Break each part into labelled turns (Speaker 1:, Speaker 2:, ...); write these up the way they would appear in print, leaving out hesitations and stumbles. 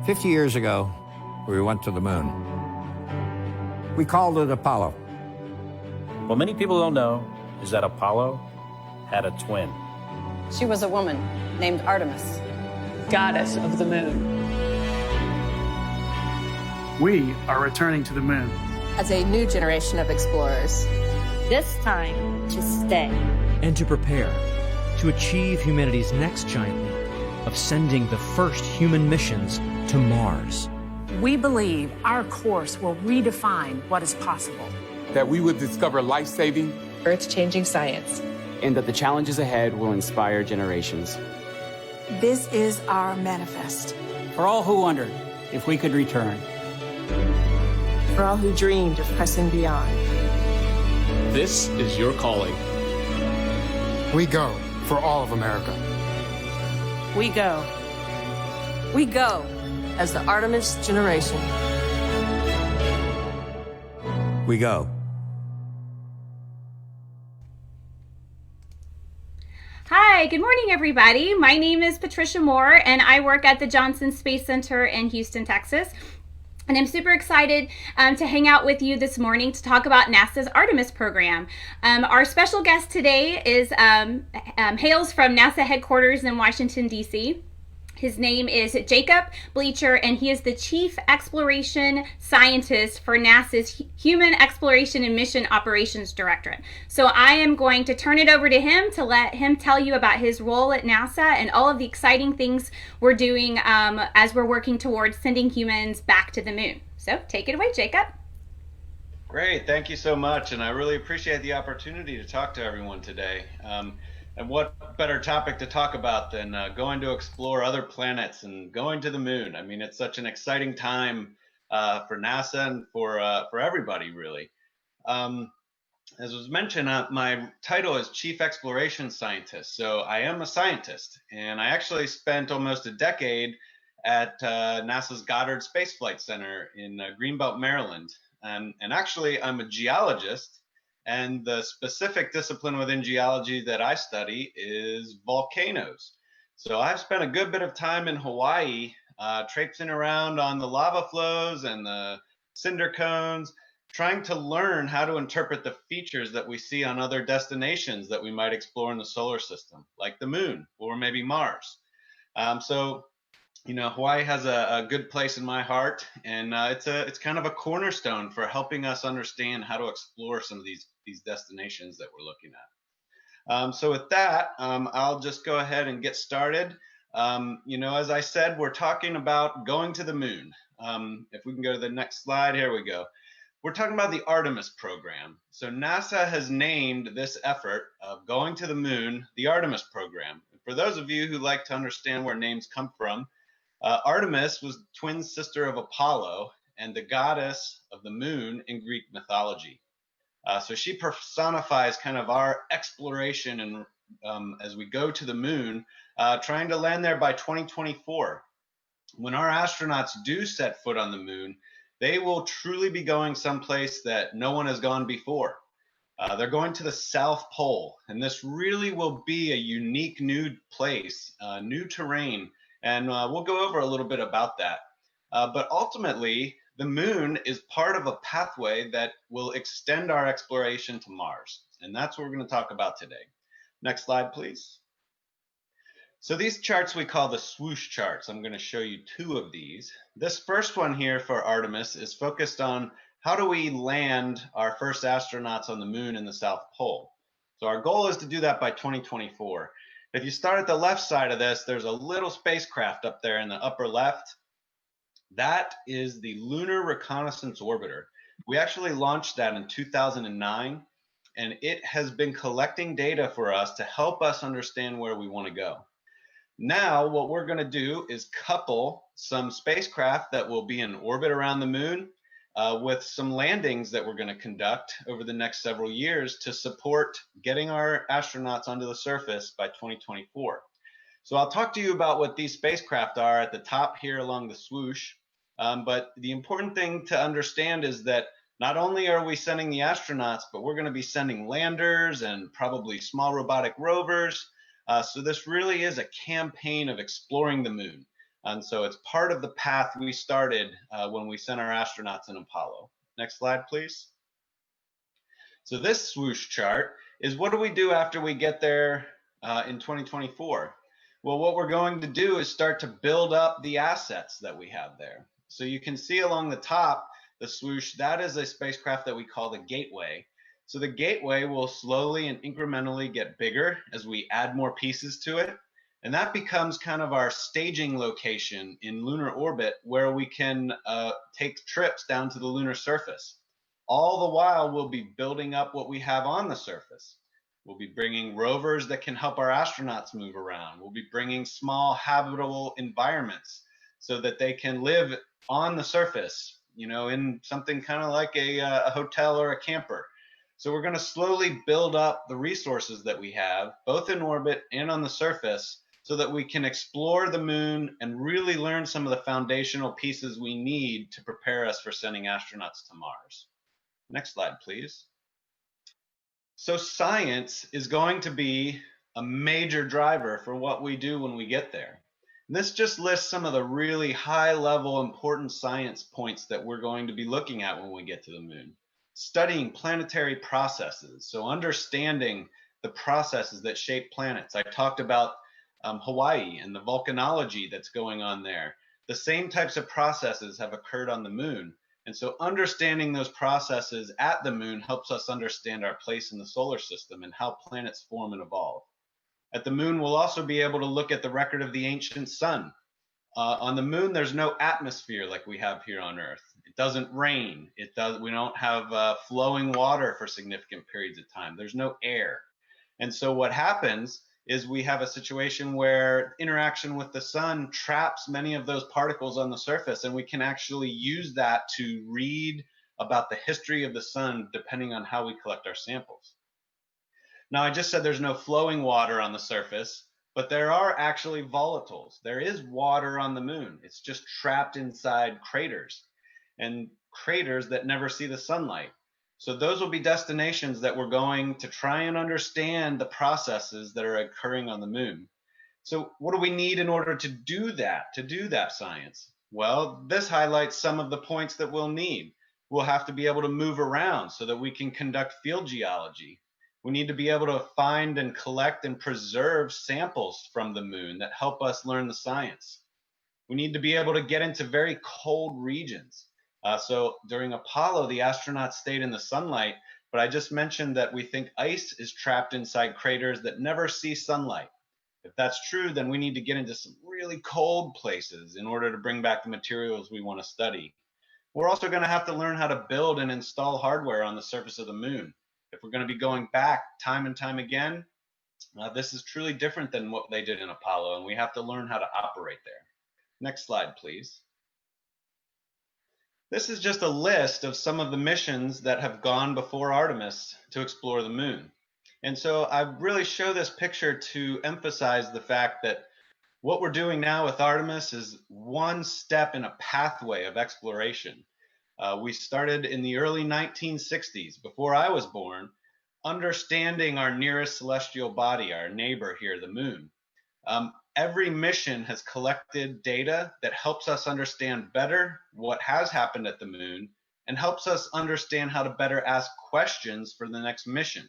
Speaker 1: 50 years ago, we went to the moon. We called it Apollo.
Speaker 2: What many people don't know is that Apollo had a twin.
Speaker 3: She was a woman named Artemis,
Speaker 4: goddess of the moon.
Speaker 5: We are returning to the moon
Speaker 3: as a new generation of explorers.
Speaker 6: This time to stay.
Speaker 7: And to prepare to achieve humanity's next giant leap of sending the first human missions to Mars.
Speaker 8: We believe our course will redefine what is possible.
Speaker 9: That we would discover life-saving,
Speaker 4: earth-changing science.
Speaker 10: And that the challenges ahead will inspire generations.
Speaker 8: This is our manifest.
Speaker 11: For all who wondered if we could return.
Speaker 4: For all who dreamed of pressing beyond.
Speaker 12: This is your calling.
Speaker 9: We go for all of America.
Speaker 4: We go.
Speaker 3: We go
Speaker 4: As the Artemis generation.
Speaker 1: We go.
Speaker 13: Hi, good morning, everybody. My name is Patricia Moore, and I work at the Johnson Space Center in Houston, Texas. And I'm super excited to hang out with you this morning to talk about NASA's Artemis program. Our special guest today is hails from NASA headquarters in Washington, D.C. His name is Jacob Bleacher, and he is the Chief Exploration Scientist for NASA's Human Exploration and Mission Operations Directorate. So I am going to turn it over to him to let him tell you about his role at NASA and all of the exciting things we're doing as we're working towards sending humans back to the moon. So take it away, Jacob.
Speaker 14: Great, thank you so much, and I really appreciate the opportunity to talk to everyone today. And what better topic to talk about than going to explore other planets and going to the moon? I mean, it's such an exciting time for NASA and for everybody, really. As was mentioned, my title is Chief Exploration Scientist. So I am a scientist, and I actually spent almost a decade at NASA's Goddard Space Flight Center in Greenbelt, Maryland. And actually, I'm a geologist. And the specific discipline within geology that I study is volcanoes. So I've spent a good bit of time in Hawaii, traipsing around on the lava flows and the cinder cones, trying to learn how to interpret the features that we see on other destinations that we might explore in the solar system, like the moon or maybe Mars. You know, Hawaii has a good place in my heart, and it's kind of a cornerstone for helping us understand how to explore some of these destinations that we're looking at. So with that, I'll just go ahead and get started. You know, as I said, we're talking about going to the moon. If we can go to the next slide, here we go. We're talking about the Artemis program. So NASA has named this effort of going to the moon the Artemis program. For those of you who like to understand where names come from, Artemis was twin sister of Apollo and the goddess of the moon in Greek mythology. So she personifies kind of our exploration and as we go to the moon, trying to land there by 2024. When our astronauts do set foot on the moon, they will truly be going someplace that no one has gone before. They're going to the South Pole, and this really will be a unique new place, new terrain. And we'll go over a little bit about that. But ultimately, the moon is part of a pathway that will extend our exploration to Mars. And that's what we're going to talk about today. Next slide, please. So these charts we call the swoosh charts. I'm going to show you two of these. This first one here for Artemis is focused on how do we land our first astronauts on the moon in the South Pole. So our goal is to do that by 2024. If you start at the left side of this, there's a little spacecraft up there in the upper left. That is the Lunar Reconnaissance Orbiter. We actually launched that in 2009, and it has been collecting data for us to help us understand where we want to go. Now, what we're going to do is couple some spacecraft that will be in orbit around the moon with some landings that we're going to conduct over the next several years to support getting our astronauts onto the surface by 2024. So I'll talk to you about what these spacecraft are at the top here along the swoosh. But the important thing to understand is that not only are we sending the astronauts, but we're going to be sending landers and probably small robotic rovers. So this really is a campaign of exploring the moon. And so it's part of the path we started when we sent our astronauts in Apollo. Next slide, please. So this swoosh chart is what do we do after we get there in 2024? Well, what we're going to do is start to build up the assets that we have there. So you can see along the top, the swoosh, that is a spacecraft that we call the Gateway. So the Gateway will slowly and incrementally get bigger as we add more pieces to it. And that becomes kind of our staging location in lunar orbit where we can take trips down to the lunar surface. All the while, we'll be building up what we have on the surface. We'll be bringing rovers that can help our astronauts move around. We'll be bringing small habitable environments so that they can live on the surface, you know, in something kind of like a hotel or a camper. So we're going to slowly build up the resources that we have, both in orbit and on the surface, so that we can explore the moon and really learn some of the foundational pieces we need to prepare us for sending astronauts to Mars. Next slide, please. So science is going to be a major driver for what we do when we get there. And this just lists some of the really high-level important science points that we're going to be looking at when we get to the moon. Studying planetary processes, so understanding the processes that shape planets. I talked about Hawaii and the volcanology that's going on there. The same types of processes have occurred on the moon. And so understanding those processes at the moon helps us understand our place in the solar system and how planets form and evolve. At the moon, we'll also be able to look at the record of the ancient sun. On the moon, there's no atmosphere like we have here on Earth. It doesn't rain. We don't have flowing water for significant periods of time. There's no air. And so what happens is we have a situation where interaction with the sun traps many of those particles on the surface, and we can actually use that to read about the history of the sun depending on how we collect our samples. Now, I just said there's no flowing water on the surface, but there are actually volatiles. There is water on the moon. It's just trapped inside craters, and craters that never see the sunlight. So those will be destinations that we're going to try and understand the processes that are occurring on the moon. So what do we need in order to do that science? Well, this highlights some of the points that we'll need. We'll have to be able to move around so that we can conduct field geology. We need to be able to find and collect and preserve samples from the moon that help us learn the science. We need to be able to get into very cold regions. So during Apollo, the astronauts stayed in the sunlight, but I just mentioned that we think ice is trapped inside craters that never see sunlight. If that's true, then we need to get into some really cold places in order to bring back the materials we want to study. We're also going to have to learn how to build and install hardware on the surface of the moon. If we're going to be going back time and time again, this is truly different than what they did in Apollo, and we have to learn how to operate there. Next slide, please. This is just a list of some of the missions that have gone before Artemis to explore the moon. And so I really show this picture to emphasize the fact that what we're doing now with Artemis is one step in a pathway of exploration. We started in the early 1960s, before I was born, understanding our nearest celestial body, our neighbor here, the moon. Every mission has collected data that helps us understand better what has happened at the moon and helps us understand how to better ask questions for the next mission.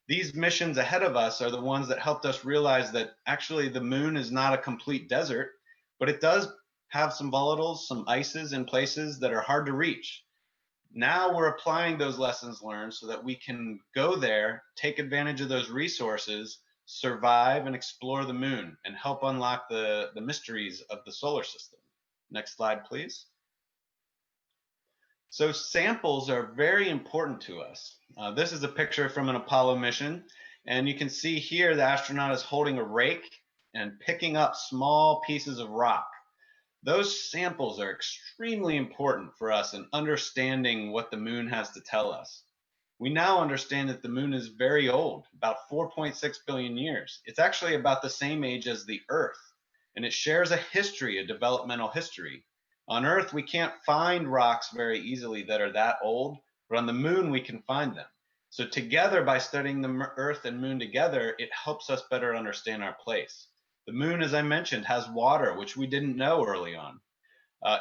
Speaker 14: These missions ahead of us are the ones that helped us realize that actually the moon is not a complete desert, but it does have some volatiles, some ices in places that are hard to reach. Now we're applying those lessons learned so that we can go there, take advantage of those resources, survive and explore the moon and help unlock the mysteries of the solar system. Next slide, please. So samples are very important to us. This is a picture from an Apollo mission, and you can see here the astronaut is holding a rake and picking up small pieces of rock. Those samples are extremely important for us in understanding what the moon has to tell us. We now understand that the moon is very old, about 4.6 billion years. It's actually about the same age as the Earth, and it shares a history, a developmental history. On Earth, we can't find rocks very easily that are that old, but on the moon, we can find them. So together, by studying the Earth and moon together, it helps us better understand our place. The moon, as I mentioned, has water, which we didn't know early on.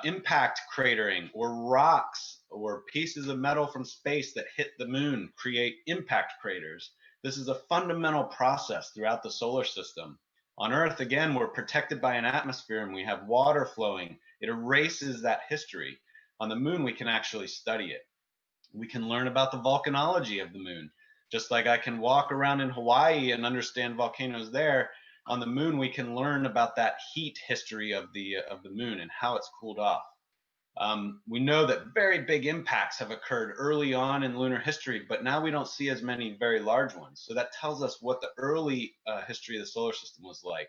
Speaker 14: Impact cratering, or rocks or pieces of metal from space that hit the moon create impact craters. This is a fundamental process throughout the solar system. On Earth, again, we're protected by an atmosphere and we have water flowing. It erases that history. On the moon, we can actually study it. We can learn about the volcanology of the moon. Just like I can walk around in Hawaii and understand volcanoes there, on the moon we can learn about that heat history of the moon and how it's cooled off. We know that very big impacts have occurred early on in lunar history, but now we don't see as many very large ones. So that tells us what the early history of the solar system was like.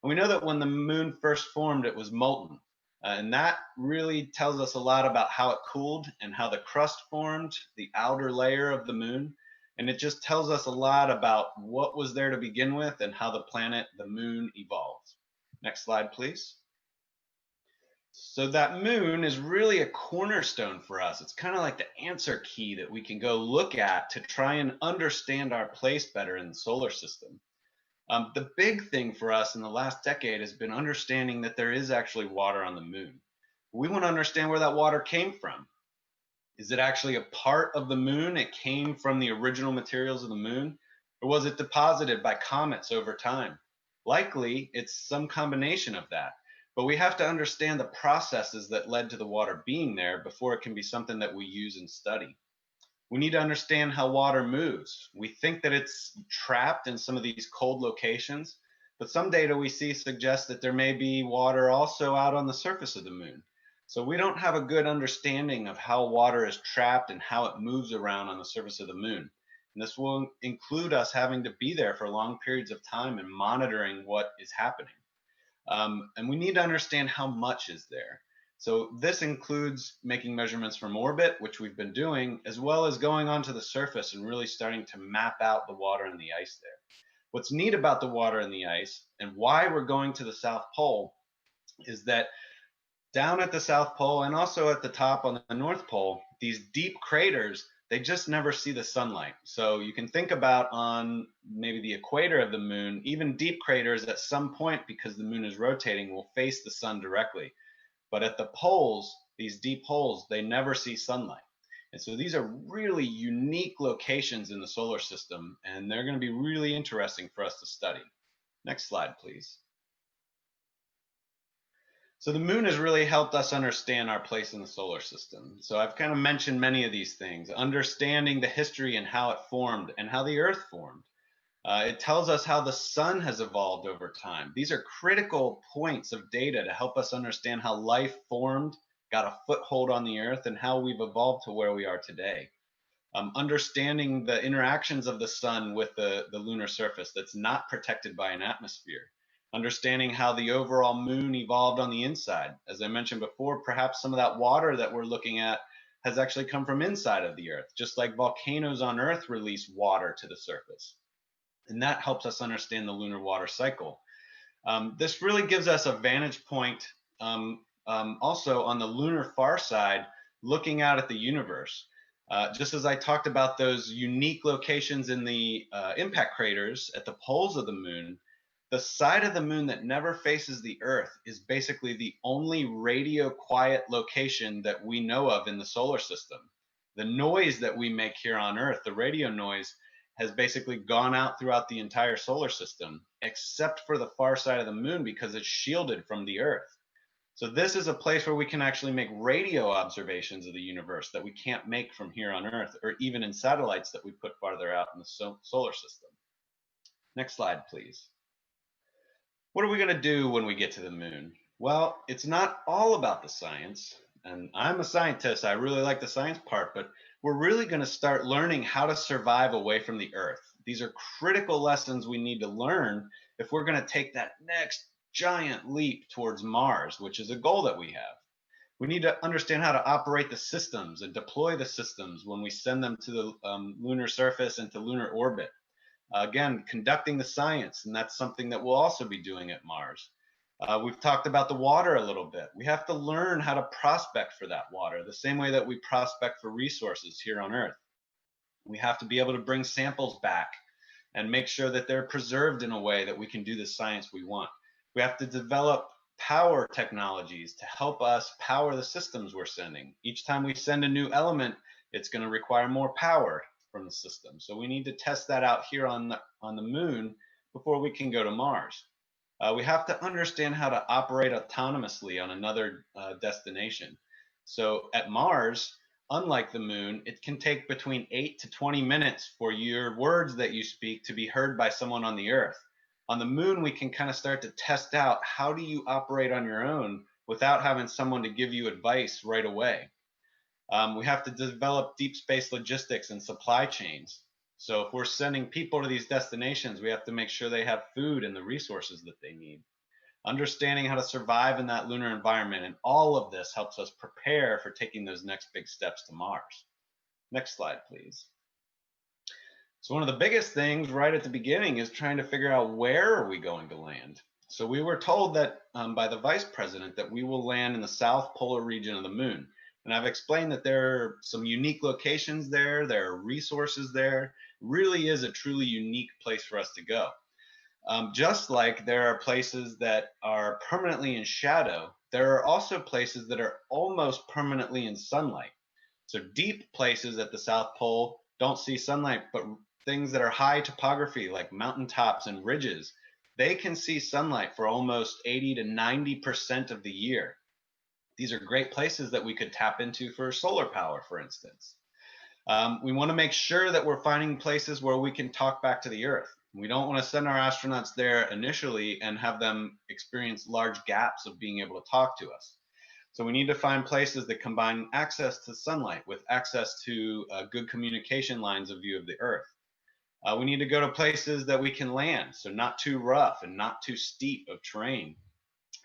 Speaker 14: And we know that when the moon first formed, it was molten. And that really tells us a lot about how it cooled and how the crust formed, the outer layer of the moon. And it just tells us a lot about what was there to begin with and how the planet, the moon, evolved. Next slide, please. So that moon is really a cornerstone for us. It's kind of like the answer key that we can go look at to try and understand our place better in the solar system. The big thing for us in the last decade has been understanding that there is actually water on the moon. We want to understand where that water came from. Is it actually a part of the moon? It came from the original materials of the moon? Or was it deposited by comets over time? Likely, it's some combination of that. But we have to understand the processes that led to the water being there before it can be something that we use and study. We need to understand how water moves. We think that it's trapped in some of these cold locations, but some data we see suggests that there may be water also out on the surface of the moon. So we don't have a good understanding of how water is trapped and how it moves around on the surface of the moon. And this will include us having to be there for long periods of time and monitoring what is happening. And we need to understand how much is there. So this includes making measurements from orbit, which we've been doing, as well as going onto the surface and really starting to map out the water and the ice there. What's neat about the water and the ice, and why we're going to the South Pole, is that down at the South Pole and also at the top on the North Pole, these deep craters, they just never see the sunlight. So you can think about on maybe the equator of the moon, even deep craters at some point, because the moon is rotating, will face the sun directly. But at the poles, these deep holes, they never see sunlight. And so these are really unique locations in the solar system, and they're going to be really interesting for us to study. Next slide, please. So the moon has really helped us understand our place in the solar system. So I've kind of mentioned many of these things, understanding the history and how it formed and how the Earth formed. It tells us how the sun has evolved over time. These are critical points of data to help us understand how life formed, got a foothold on the Earth, and how we've evolved to where we are today. Understanding the interactions of the sun with the lunar surface that's not protected by an atmosphere. Understanding how the overall moon evolved on the inside. As I mentioned before, perhaps some of that water that we're looking at has actually come from inside of the Earth, just like volcanoes on Earth release water to the surface. And that helps us understand the lunar water cycle. This really gives us a vantage point also on the lunar far side, looking out at the universe. Just as I talked about those unique locations in the impact craters at the poles of the moon, the side of the moon that never faces the Earth is basically the only radio quiet location that we know of in the solar system. The noise that we make here on Earth, the radio noise, has basically gone out throughout the entire solar system, except for the far side of the moon because it's shielded from the Earth. So this is a place where we can actually make radio observations of the universe that we can't make from here on Earth, or even in satellites that we put farther out in the solar system. Next slide, please. What are we going to do when we get to the moon? Well, it's not all about the science. And I'm a scientist. I really like the science part, but we're really going to start learning how to survive away from the Earth. These are critical lessons we need to learn if we're going to take that next giant leap towards Mars, which is a goal that we have. We need to understand how to operate the systems and deploy the systems when we send them to the lunar surface and to lunar orbit. Again, conducting the science, and that's something that we'll also be doing at Mars. We've talked about the water a little bit. We have to learn how to prospect for that water, the same way that we prospect for resources here on Earth. We have to be able to bring samples back and make sure that they're preserved in a way that we can do the science we want. We have to develop power technologies to help us power the systems we're sending. Each time we send a new element, it's going to require more power from the system. So we need to test that out here on the moon before we can go to Mars. We have to understand how to operate autonomously on another destination. So at Mars, unlike the moon, it can take between 8 to 20 minutes for your words that you speak to be heard by someone on the Earth. On the moon, we can kind of start to test out how do you operate on your own without having someone to give you advice right away. We have to develop deep space logistics and supply chains. So if we're sending people to these destinations, we have to make sure they have food and the resources that they need. Understanding how to survive in that lunar environment, and all of this helps us prepare for taking those next big steps to Mars. Next slide, please. So one of the biggest things right at the beginning is trying to figure out where are we going to land. So we were told that by the vice president that we will land in the south polar region of the moon. And I've explained that there are some unique locations there. There are resources there. It really is a truly unique place for us to go. Just like there are places that are permanently in shadow, there are also places that are almost permanently in sunlight. So deep places at the South Pole don't see sunlight, but things that are high topography like mountaintops and ridges, they can see sunlight for almost 80 to 90% of the year. These are great places that we could tap into for solar power, for instance. We want to make sure that we're finding places where we can talk back to the Earth. We don't want to send our astronauts there initially and have them experience large gaps of being able to talk to us. So we need to find places that combine access to sunlight with access to good communication lines of view of the Earth. We need to go to places that we can land, so not too rough and not too steep of terrain.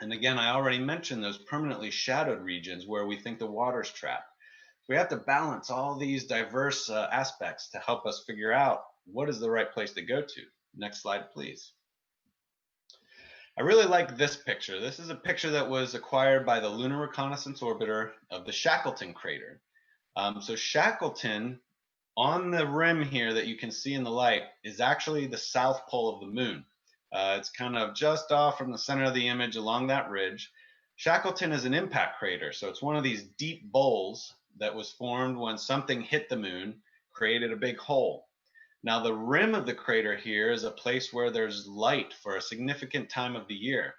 Speaker 14: And again, I already mentioned those permanently shadowed regions where we think the water's trapped. We have to balance all these diverse aspects to help us figure out what is the right place to go to. Next slide, please. I really like this picture. This is a picture that was acquired by the Lunar Reconnaissance Orbiter of the Shackleton Crater. So Shackleton, on the rim here that you can see in the light, is actually the south pole of the moon. It's kind of just off from the center of the image along that ridge. Shackleton is an impact crater, so it's one of these deep bowls that was formed when something hit the moon, created a big hole. Now the rim of the crater here is a place where there's light for a significant time of the year.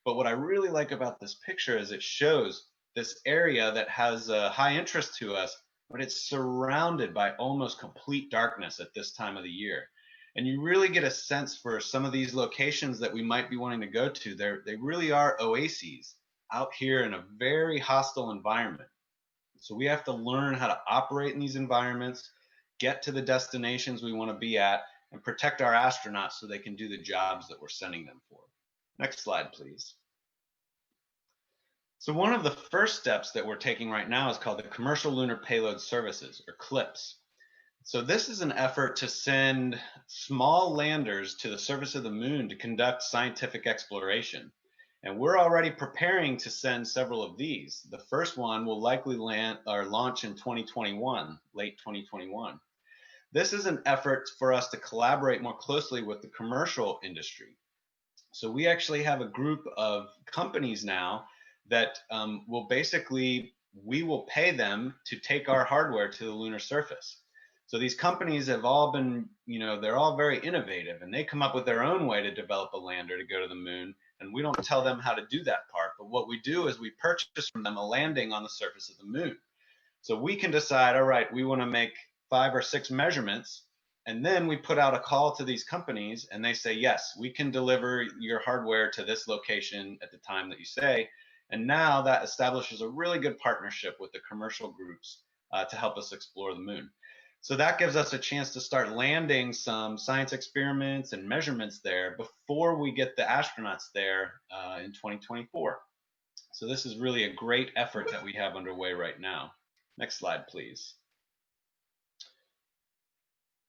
Speaker 14: But what I really like about this picture is it shows this area that has a high interest to us, but it's surrounded by almost complete darkness at this time of the year. And you really get a sense for some of these locations that we might be wanting to go to. They really are oases out here in a very hostile environment. So we have to learn how to operate in these environments, get to the destinations we want to be at, and protect our astronauts so they can do the jobs that we're sending them for. Next slide, please. So one of the first steps that we're taking right now is called the Commercial Lunar Payload Services, or CLPS. So this is an effort to send small landers to the surface of the moon to conduct scientific exploration. And we're already preparing to send several of these. The first one will likely land or launch in 2021, late 2021. This is an effort for us to collaborate more closely with the commercial industry. So we actually have a group of companies now that we will pay them to take our hardware to the lunar surface. So these companies have all been, they're all very innovative, and they come up with their own way to develop a lander to go to the moon. And we don't tell them how to do that part, but what we do is we purchase from them a landing on the surface of the moon. So we can decide, all right, we want to make 5 or 6 measurements, and then we put out a call to these companies, and they say, yes, we can deliver your hardware to this location at the time that you say. And now that establishes a really good partnership with the commercial groups to help us explore the moon. So that gives us a chance to start landing some science experiments and measurements there before we get the astronauts there in 2024. So this is really a great effort that we have underway right now. Next slide, please.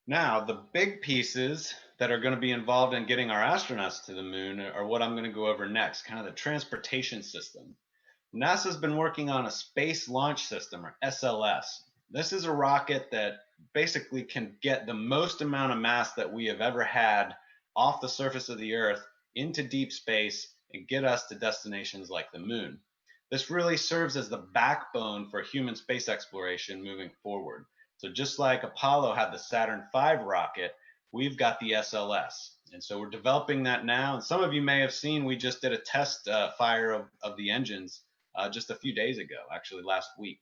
Speaker 14: Now, the big pieces that are going to be involved in getting our astronauts to the moon are what I'm going to go over next, kind of the transportation system. NASA's been working on a Space Launch System, or SLS. This is a rocket that basically can get the most amount of mass that we have ever had off the surface of the Earth into deep space and get us to destinations like the moon. This really serves as the backbone for human space exploration moving forward. So just like Apollo had the Saturn V rocket, we've got the SLS. And so we're developing that now. And some of you may have seen we just did a test fire of the engines just a few days ago, actually last week.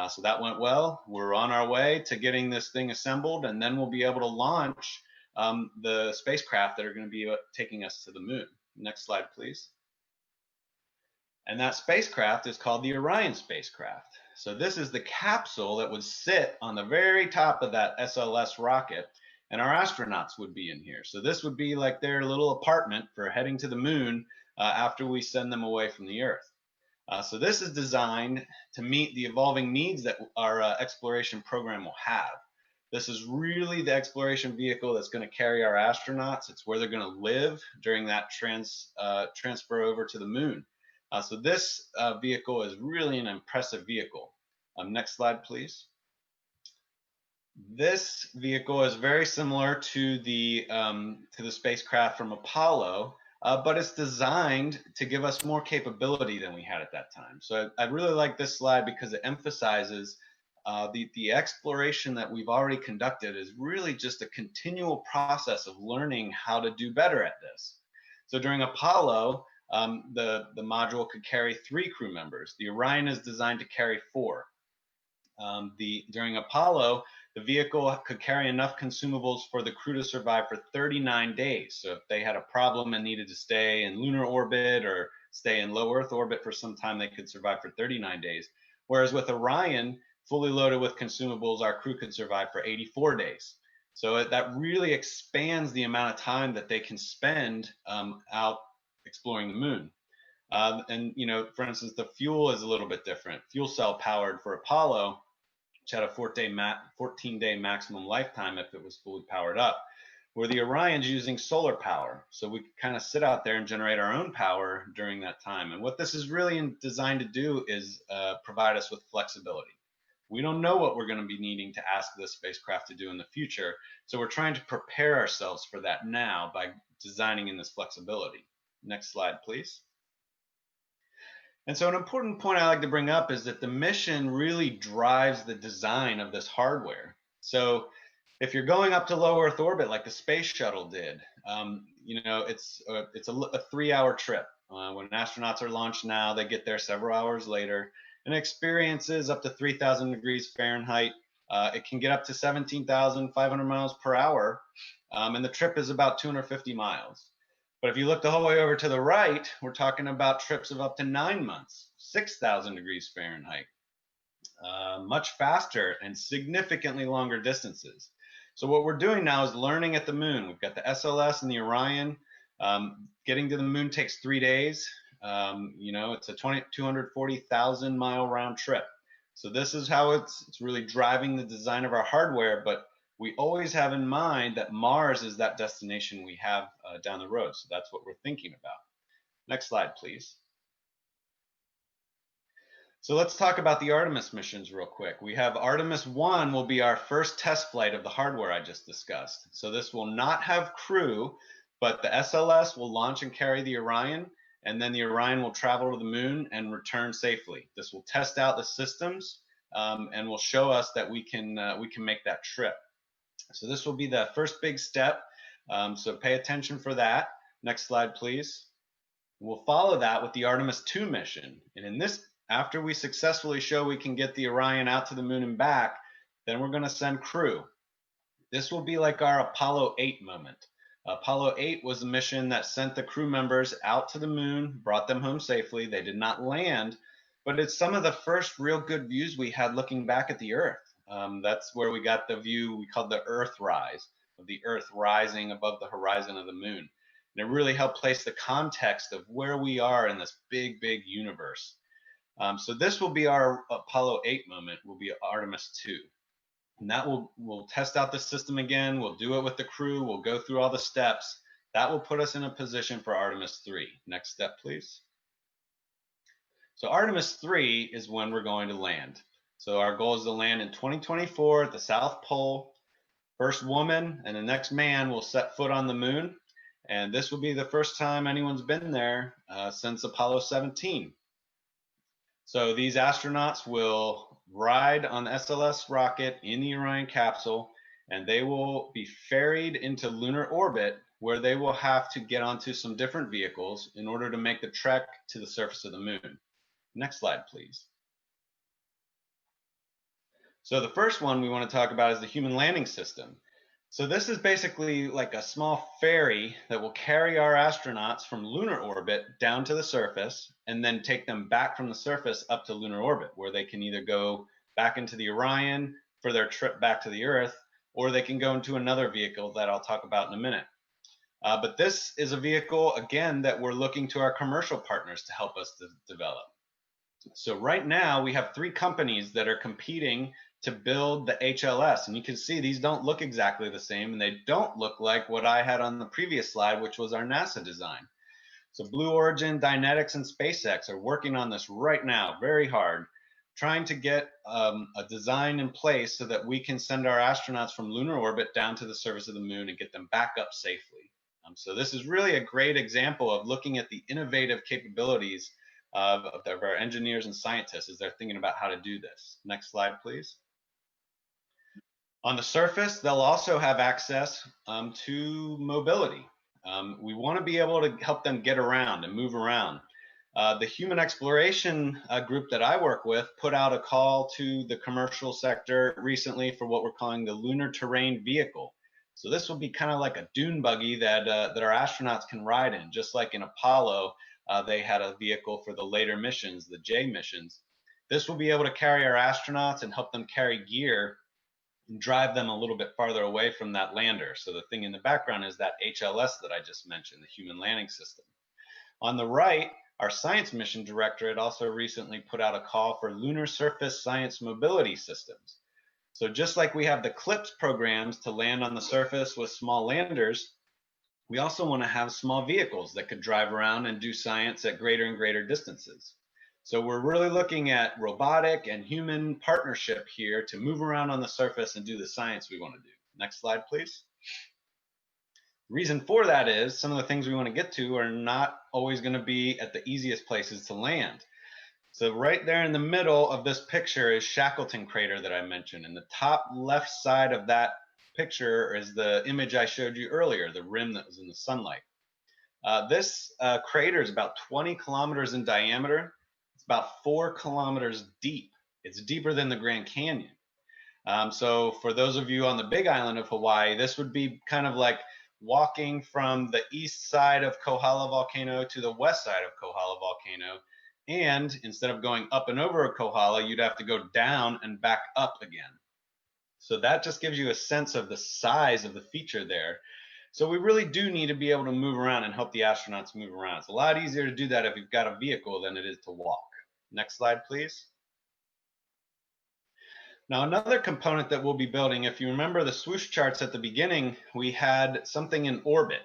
Speaker 14: So that went well. We're on our way to getting this thing assembled, and then we'll be able to launch the spacecraft that are going to be taking us to the moon. Next slide, please. And that spacecraft is called the Orion spacecraft. So this is the capsule that would sit on the very top of that SLS rocket, and our astronauts would be in here. So this would be like their little apartment for heading to the moon after we send them away from the Earth. So this is designed to meet the evolving needs that our exploration program will have. This is really the exploration vehicle that's going to carry our astronauts. It's where they're going to live during that transfer over to the moon. So this vehicle is really an impressive vehicle. Next slide, please. This vehicle is very similar to the spacecraft from Apollo, but it's designed to give us more capability than we had at that time. So I really like this slide because it emphasizes the exploration that we've already conducted is really just a continual process of learning how to do better at this. So during Apollo, the module could carry 3 crew members. The Orion is designed to carry 4. During Apollo, the vehicle could carry enough consumables for the crew to survive for 39 days. So if they had a problem and needed to stay in lunar orbit or stay in low Earth orbit for some time, they could survive for 39 days. Whereas with Orion, fully loaded with consumables, our crew could survive for 84 days. So that really expands the amount of time that they can spend out exploring the moon. And, you know, for instance, the fuel is a little bit different. Fuel cell powered for Apollo, which had a 14-day maximum lifetime if it was fully powered up, where the Orion's using solar power. So we could kind of sit out there and generate our own power during that time. And what this is really designed to do is provide us with flexibility. We don't know what we're going to be needing to ask this spacecraft to do in the future. So we're trying to prepare ourselves for that now by designing in this flexibility. Next slide, please. And so an important point I like to bring up is that the mission really drives the design of this hardware. So if you're going up to low Earth orbit like the space shuttle did, you know, it's a 3-hour trip. When astronauts are launched now, they get there several hours later, and experiences up to 3,000 degrees Fahrenheit. It can get up to 17,500 miles per hour, and the trip is about 250 miles. But if you look the whole way over to the right, we're talking about trips of up to 9 months, 6,000 degrees Fahrenheit, much faster and significantly longer distances. So what we're doing now is learning at the moon. We've got the SLS and the Orion. Getting to the moon takes 3 days. You know, it's a 240,000 mile round trip. So this is how it's really driving the design of our hardware, but we always have in mind that Mars is that destination we have down the road. So that's what we're thinking about. Next slide, please. So let's talk about the Artemis missions real quick. We have Artemis 1 will be our first test flight of the hardware I just discussed. So this will not have crew, but the SLS will launch and carry the Orion, and then the Orion will travel to the moon and return safely. This will test out the systems and will show us that we can make that trip. So this will be the first big step. So pay attention for that. Next slide, please. We'll follow that with the Artemis 2 mission. And in this, after we successfully show we can get the Orion out to the moon and back, then we're going to send crew. This will be like our Apollo 8 moment. Apollo 8 was a mission that sent the crew members out to the moon, brought them home safely. They did not land, but it's some of the first real good views we had looking back at the Earth. That's where we got the view we called the Earth rise, of the Earth rising above the horizon of the moon. And it really helped place the context of where we are in this big, big universe. So this will be our Apollo 8 moment, will be Artemis 2. And that we'll test out the system again. We'll do it with the crew. We'll go through all the steps. That will put us in a position for Artemis 3. Next step, please. So Artemis 3 is when we're going to land. So our goal is to land in 2024 at the South Pole. First woman and the next man will set foot on the moon. And this will be the first time anyone's been there since Apollo 17. So these astronauts will ride on the SLS rocket in the Orion capsule, and they will be ferried into lunar orbit, where they will have to get onto some different vehicles in order to make the trek to the surface of the moon. Next slide, please. So the first one we want to talk about is the human landing system. So this is basically like a small ferry that will carry our astronauts from lunar orbit down to the surface and then take them back from the surface up to lunar orbit, where they can either go back into the Orion for their trip back to the Earth, or they can go into another vehicle that I'll talk about in a minute. But this is a vehicle, again, that we're looking to our commercial partners to help us develop. So right now we have 3 companies that are competing to build the HLS, and you can see these don't look exactly the same, and they don't look like what I had on the previous slide, which was our NASA design. So Blue Origin, Dynetics, and SpaceX are working on this right now very hard, trying to get a design in place so that we can send our astronauts from lunar orbit down to the surface of the moon and get them back up safely. So this is really a great example of looking at the innovative capabilities of our engineers and scientists as they're thinking about how to do this. Next slide, please. On the surface, they'll also have access to mobility. We want to be able to help them get around and move around. The human exploration group that I work with put out a call to the commercial sector recently for what we're calling the Lunar Terrain Vehicle. So this will be kind of like a dune buggy that our astronauts can ride in, just like in Apollo, they had a vehicle for the later missions, the J missions. This will be able to carry our astronauts and help them carry gear and drive them a little bit farther away from that lander. So the thing in the background is that HLS that I just mentioned, the Human Landing System. On the right, our Science Mission Directorate also recently put out a call for lunar surface science mobility systems. So just like we have the CLIPS programs to land on the surface with small landers, we also want to have small vehicles that could drive around and do science at greater and greater distances. So we're really looking at robotic and human partnership here to move around on the surface and do the science we want to do. Next slide, please. The reason for that is some of the things we want to get to are not always going to be at the easiest places to land. So right there in the middle of this picture is Shackleton Crater that I mentioned. And the top left side of that picture is the image I showed you earlier, the rim that was in the sunlight. This crater is about 20 kilometers in diameter. It's about 4 kilometers deep. It's deeper than the Grand Canyon. So for those of you on the Big Island of Hawaii, this would be kind of like walking from the east side of Kohala Volcano to the west side of Kohala Volcano. And instead of going up and over Kohala, you'd have to go down and back up again. So that just gives you a sense of the size of the feature there. So we really do need to be able to move around and help the astronauts move around. It's a lot easier to do that if you've got a vehicle than it is to walk. Next slide, please. Now, another component that we'll be building, if you remember the swoosh charts at the beginning, we had something in orbit.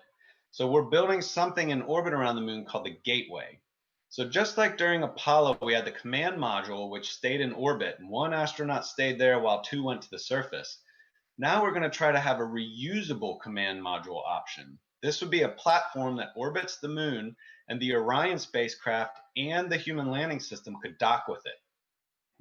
Speaker 14: So we're building something in orbit around the moon called the Gateway. So just like during Apollo, we had the command module, which stayed in orbit, and 1 astronaut stayed there while 2 went to the surface. Now we're going to try to have a reusable command module option. This would be a platform that orbits the moon, and the Orion spacecraft and the Human Landing System could dock with it.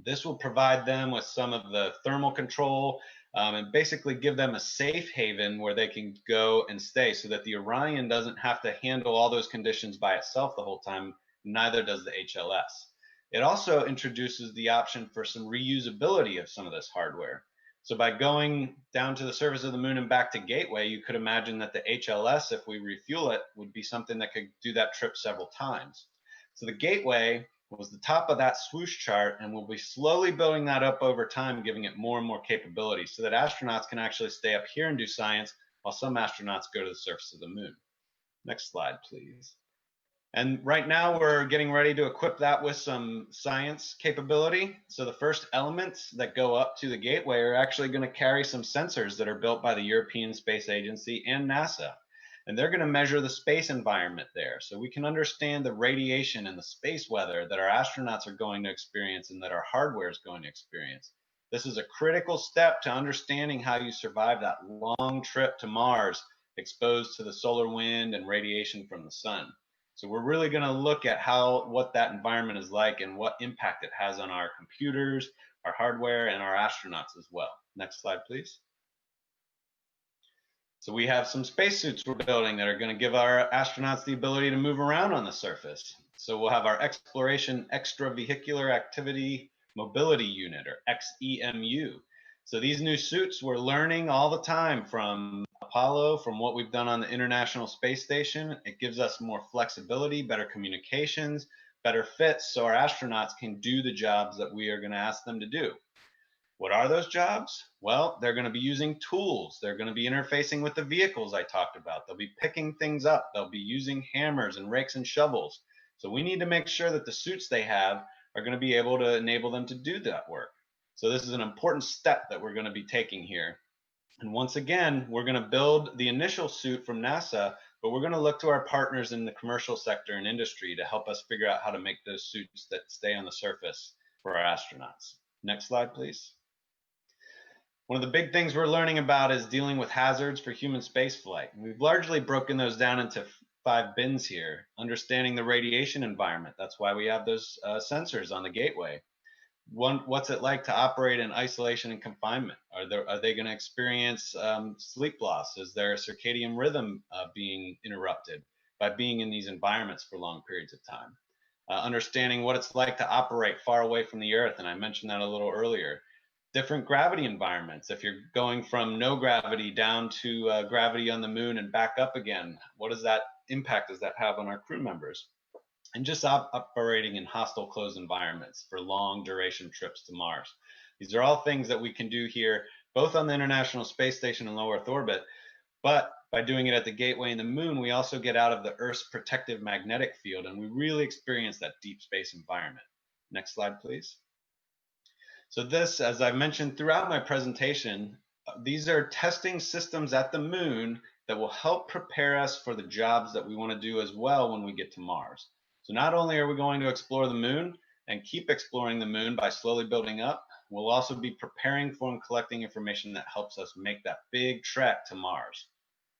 Speaker 14: This will provide them with some of the thermal control and basically give them a safe haven where they can go and stay so that the Orion doesn't have to handle all those conditions by itself the whole time. Neither does the HLS. It also introduces the option for some reusability of some of this hardware. So by going down to the surface of the moon and back to Gateway, you could imagine that the HLS, if we refuel it, would be something that could do that trip several times. So the Gateway was the top of that swoosh chart, and we'll be slowly building that up over time, giving it more and more capability so that astronauts can actually stay up here and do science while some astronauts go to the surface of the moon. Next slide, please. And right now we're getting ready to equip that with some science capability. So the first elements that go up to the Gateway are actually going to carry some sensors that are built by the European Space Agency and NASA. And they're going to measure the space environment there so we can understand the radiation and the space weather that our astronauts are going to experience and that our hardware is going to experience. This is a critical step to understanding how you survive that long trip to Mars exposed to the solar wind and radiation from the sun. So we're really going to look at what that environment is like and what impact it has on our computers, our hardware, and our astronauts as well. Next slide, please. So we have some spacesuits we're building that are going to give our astronauts the ability to move around on the surface. So we'll have our Exploration Extravehicular Activity Mobility Unit, or XEMU. So these new suits, we're learning all the time from Apollo, from what we've done on the International Space Station. It gives us more flexibility, better communications, better fits, so our astronauts can do the jobs that we are going to ask them to do. What are those jobs? Well, they're going to be using tools. They're going to be interfacing with the vehicles I talked about. They'll be picking things up. They'll be using hammers and rakes and shovels. So we need to make sure that the suits they have are going to be able to enable them to do that work. So this is an important step that we're going to be taking here. And once again, we're going to build the initial suit from NASA, but we're going to look to our partners in the commercial sector and industry to help us figure out how to make those suits that stay on the surface for our astronauts. Next slide, please. One of the big things we're learning about is dealing with hazards for human spaceflight. We've largely broken those down into 5 bins here. Understanding the radiation environment. That's why we have those sensors on the gateway. What's it like to operate in isolation and confinement? Are they going to experience sleep loss? Is their circadian rhythm being interrupted by being in these environments for long periods of time? Understanding what it's like to operate far away from the Earth, and I mentioned that a little earlier. Different gravity environments. If you're going from no gravity down to gravity on the moon and back up again, what impact does that have on our crew members? And just operating in hostile closed environments for long duration trips to Mars. These are all things that we can do here, both on the International Space Station and low Earth orbit, but by doing it at the gateway and the moon, we also get out of the Earth's protective magnetic field, and we really experience that deep space environment. Next slide, please. So this, as I mentioned throughout my presentation, these are testing systems at the moon that will help prepare us for the jobs that we want to do as well when we get to Mars. So not only are we going to explore the moon and keep exploring the moon by slowly building up, we'll also be preparing for and collecting information that helps us make that big trek to Mars.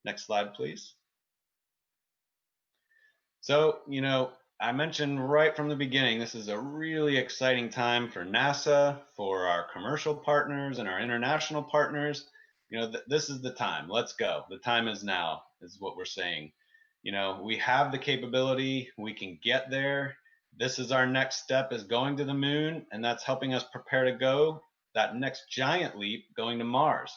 Speaker 14: Next slide, please. So, I mentioned right from the beginning, this is a really exciting time for NASA, for our commercial partners and our international partners. This is the time. Let's go. The time is now, is what we're saying. We have the capability. We can get there. This is our next step, is going to the moon, and that's helping us prepare to go that next giant leap, going to Mars.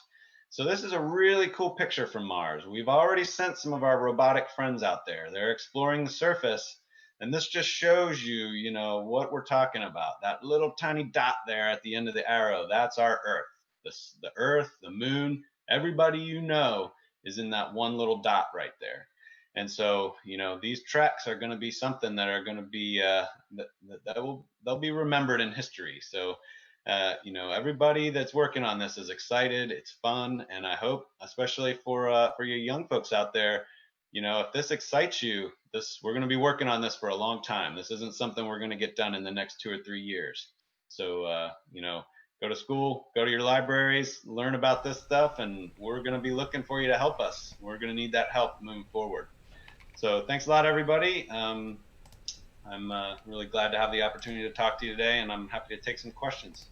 Speaker 14: So this is a really cool picture from Mars. We've already sent some of our robotic friends out there. They're exploring the surface. And this just shows you, what we're talking about. That little tiny dot there at the end of the arrow, that's our Earth. The Earth, the moon, everybody is in that one little dot right there. And so, these treks are going to be something that are going to be, they'll be remembered in history. So, everybody that's working on this is excited. It's fun. And I hope, especially for you young folks out there, if this excites you, we're going to be working on this for a long time. This isn't something we're going to get done in the next 2 or 3 years. So, go to school, go to your libraries, learn about this stuff, and we're going to be looking for you to help us. We're going to need that help moving forward. So thanks a lot, everybody. I'm really glad to have the opportunity to talk to you today, and I'm happy to take some questions.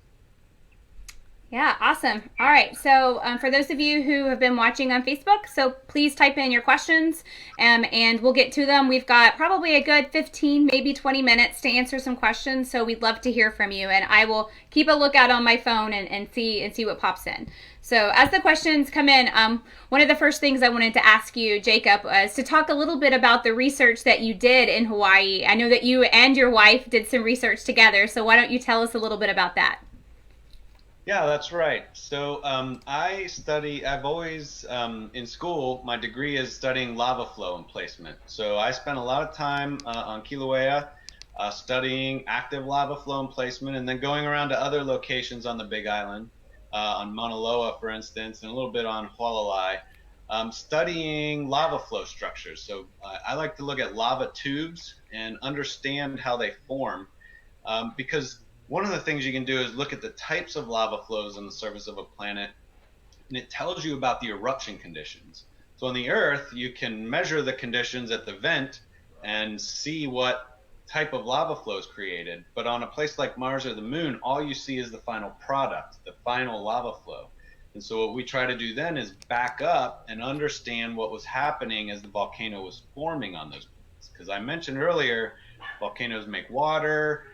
Speaker 13: Yeah, awesome. All right, so for those of you who have been watching on Facebook, so please type in your questions and we'll get to them. We've got probably a good 15, maybe 20 minutes to answer some questions, so we'd love to hear from you, and I will keep a lookout on my phone and see what pops in. So as the questions come in, one of the first things I wanted to ask you, Jacob, was to talk a little bit about the research that you did in Hawaii. I know that you and your wife did some research together, so why don't you tell us a little bit about that?
Speaker 14: Yeah, that's right. So I've always, in school, my degree is studying lava flow and placement. So I spent a lot of time on Kilauea studying active lava flow and placement, and then going around to other locations on the Big Island, on Mauna Loa, for instance, and a little bit on Hualalai, studying lava flow structures. So I like to look at lava tubes and understand how they form, because one of the things you can do is look at the types of lava flows on the surface of a planet, and it tells you about the eruption conditions. So So on the Earth, you can measure the conditions at the vent and see what type of lava flow is created. But on a place like Mars or the Moon, all you see is the final product, the final lava flow. And so what we try to do then is back up and understand what was happening as the volcano was forming on those places. Because I mentioned earlier, volcanoes make water.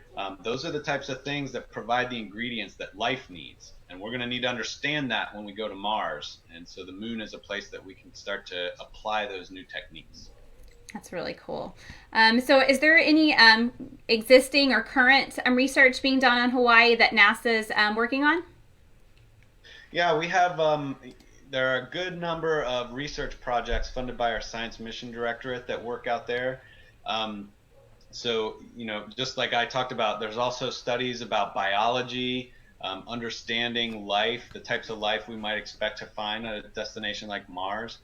Speaker 14: Those are the types of things that provide the ingredients that life needs. And we're going to need to understand that when we go to Mars. And so the Moon is a place that we can start to apply those new techniques.
Speaker 13: That's really cool. So is there any existing or current research being done on Hawaii that NASA's working on?
Speaker 14: Yeah, we have, there are a good number of research projects funded by our Science Mission Directorate that work out there. So, just like I talked about, there's also studies about biology, understanding life, the types of life we might expect to find at a destination like Mars.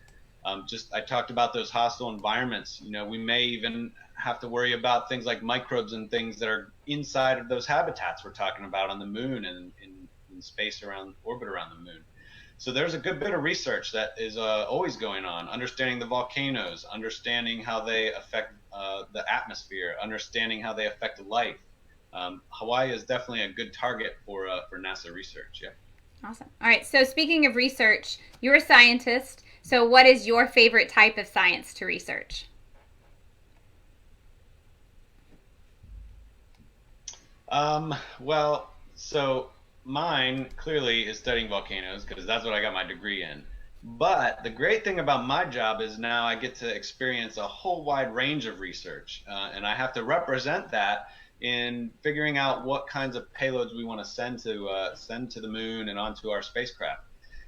Speaker 14: I talked about those hostile environments. We may even have to worry about things like microbes and things that are inside of those habitats we're talking about on the Moon and in space orbit around the Moon. So there's a good bit of research that is always going on, understanding the volcanoes, understanding how they affect the atmosphere, understanding how they affect life. Hawaii is definitely a good target for NASA research. Yeah.
Speaker 13: Awesome. All right. So speaking of research, you're a scientist. So what is your favorite type of science to research?
Speaker 14: So mine clearly is studying volcanoes because that's what I got my degree in. But the great thing about my job is now I get to experience a whole wide range of research, and I have to represent that in figuring out what kinds of payloads we want to send to the Moon and onto our spacecraft.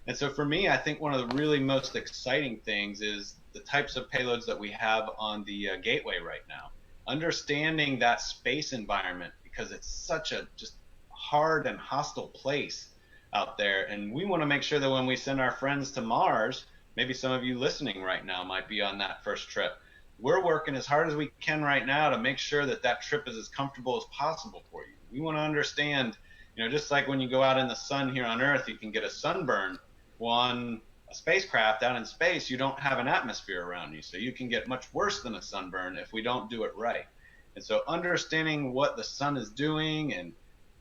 Speaker 14: And so for me, I think one of the really most exciting things is the types of payloads that we have on the Gateway right now. Understanding that space environment, because it's such a just hard and hostile place out there, and we want to make sure that when we send our friends to Mars, maybe some of you listening right now might be on that first trip, we're working as hard as we can right now to make sure that that trip is as comfortable as possible for you. We want to understand, just like when you go out in the sun here on Earth, you can get a sunburn. Well, on a spacecraft out in space, you don't have an atmosphere around you, so you can get much worse than a sunburn if we don't do it right. And so understanding what the sun is doing and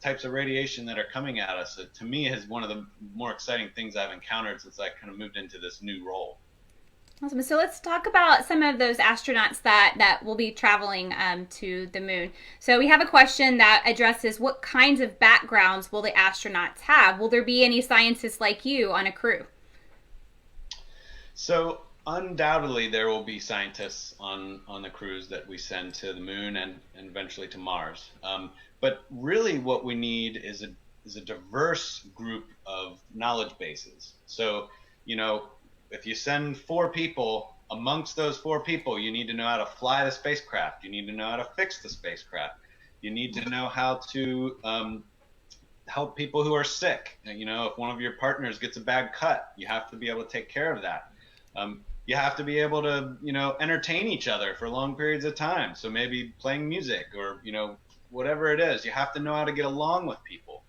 Speaker 14: types of radiation that are coming at us, to me, is one of the more exciting things I've encountered since I kind of moved into this new role.
Speaker 13: Awesome. So let's talk about some of those astronauts that will be traveling to the Moon. So we have a question that addresses what kinds of backgrounds will the astronauts have? Will there be any scientists like you on a crew?
Speaker 14: So undoubtedly there will be scientists on the crews that we send to the Moon and eventually to Mars. But really what we need is a diverse group of knowledge bases. So, if you send 4 people, amongst those 4 people, you need to know how to fly the spacecraft. You need to know how to fix the spacecraft. You need to know how to help people who are sick. If one of your partners gets a bad cut, you have to be able to take care of that. You have to be able to, entertain each other for long periods of time. So maybe playing music or, whatever it is, you have to know how to get along with people.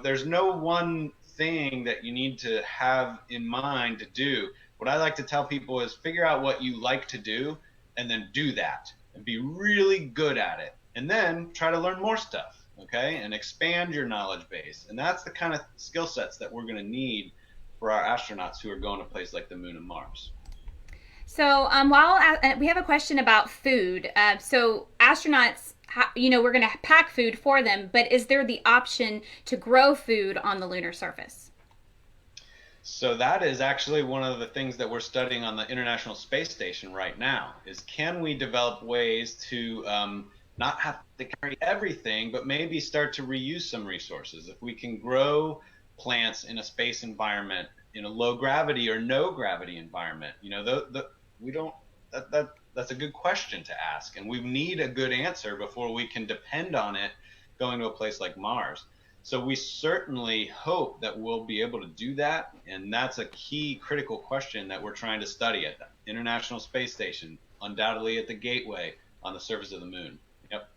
Speaker 14: There's no one thing that you need to have in mind to do. What I like to tell people is figure out what you like to do and then do that and be really good at it. And then try to learn more stuff, okay? And expand your knowledge base. And that's the kind of skill sets that we're going to need for our astronauts who are going to a place like the Moon and Mars.
Speaker 13: So we have a question about food. So astronauts, we're going to pack food for them, but is there the option to grow food on the lunar surface?
Speaker 14: So that is actually one of the things that we're studying on the International Space Station right now, is can we develop ways to not have to carry everything, but maybe start to reuse some resources. If we can grow plants in a space environment, in a low gravity or no gravity environment, that's a good question to ask, and we need a good answer before we can depend on it going to a place like Mars. So we certainly hope that we'll be able to do that, and that's a key critical question that we're trying to study at the International Space Station, undoubtedly at the Gateway on the surface of the Moon. Yep.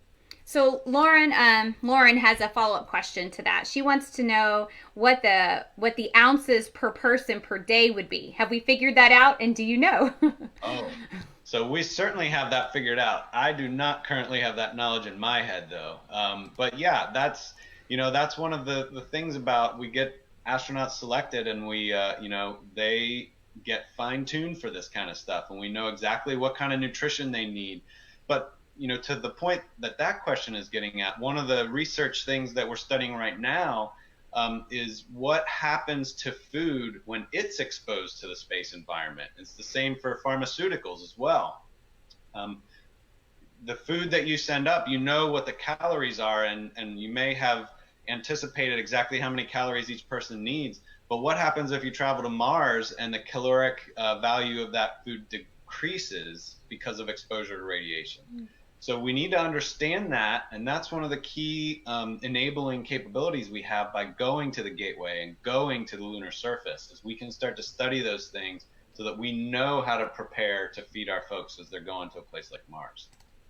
Speaker 13: So Lauren has a follow-up question to that. She wants to know what the ounces per person per day would be. Have we figured that out? And do you know?
Speaker 14: Oh, so we certainly have that figured out. I do not currently have that knowledge in my head, though. But yeah, that's one of the things about, we get astronauts selected, and we they get fine-tuned for this kind of stuff, and we know exactly what kind of nutrition they need. But to the point that question is getting at, one of the research things that we're studying right now is what happens to food when it's exposed to the space environment. It's the same for pharmaceuticals as well. The food that you send up, what the calories are, and you may have anticipated exactly how many calories each person needs. But what happens if you travel to Mars and the caloric value of that food decreases because of exposure to radiation? So we need to understand that, and that's one of the key enabling capabilities we have by going to the Gateway and going to the lunar surface, is we can start to study those things so that we know how to prepare to feed our folks as they're going to a place like Mars.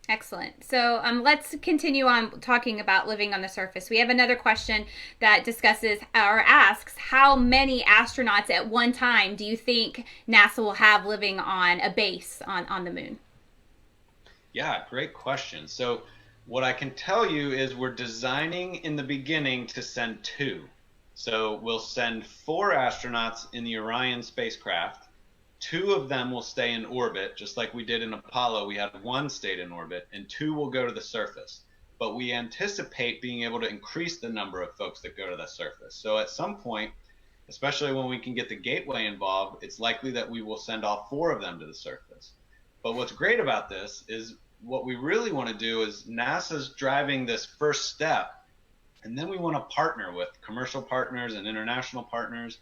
Speaker 13: Excellent. So let's continue on talking about living on the surface. We have another question that discusses or asks, how many astronauts at one time do you think NASA will have living on a base on the moon?
Speaker 14: Yeah, great question. So what I can tell you is we're designing in the beginning to send 2. So we'll send 4 astronauts in the Orion spacecraft. 2 of them will stay in orbit, just like we did in Apollo. We had 1 stayed in orbit, and 2 will go to the surface. But we anticipate being able to increase the number of folks that go to the surface. So at some point, especially when we can get the Gateway involved, it's likely that we will send all 4 of them to the surface. But what's great about this is what we really want to do is NASA's driving this first step, and then we want to partner with commercial partners and international partners.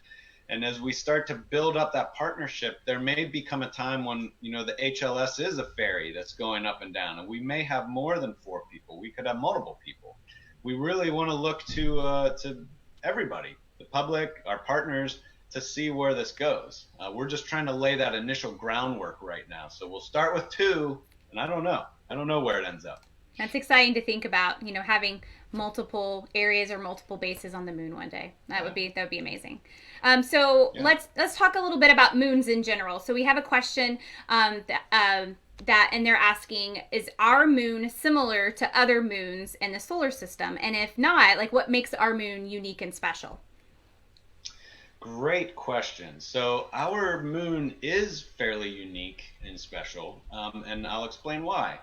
Speaker 14: And as we start to build up that partnership, there may become a time when, the HLS is a ferry that's going up and down, and we may have more than 4 people. We could have multiple people. We really want to look to everybody, the public, our partners, to see where this goes. We're just trying to lay that initial groundwork right now. So we'll start with 2, and I don't know where it ends up.
Speaker 13: That's exciting to think about, having multiple areas or multiple bases on the moon one day. That would be amazing. Let's talk a little bit about moons in general. So we have a question and they're asking, is our moon similar to other moons in the solar system? And if not, what makes our moon unique and special?
Speaker 14: Great question. So our moon is fairly unique and special, and I'll explain why.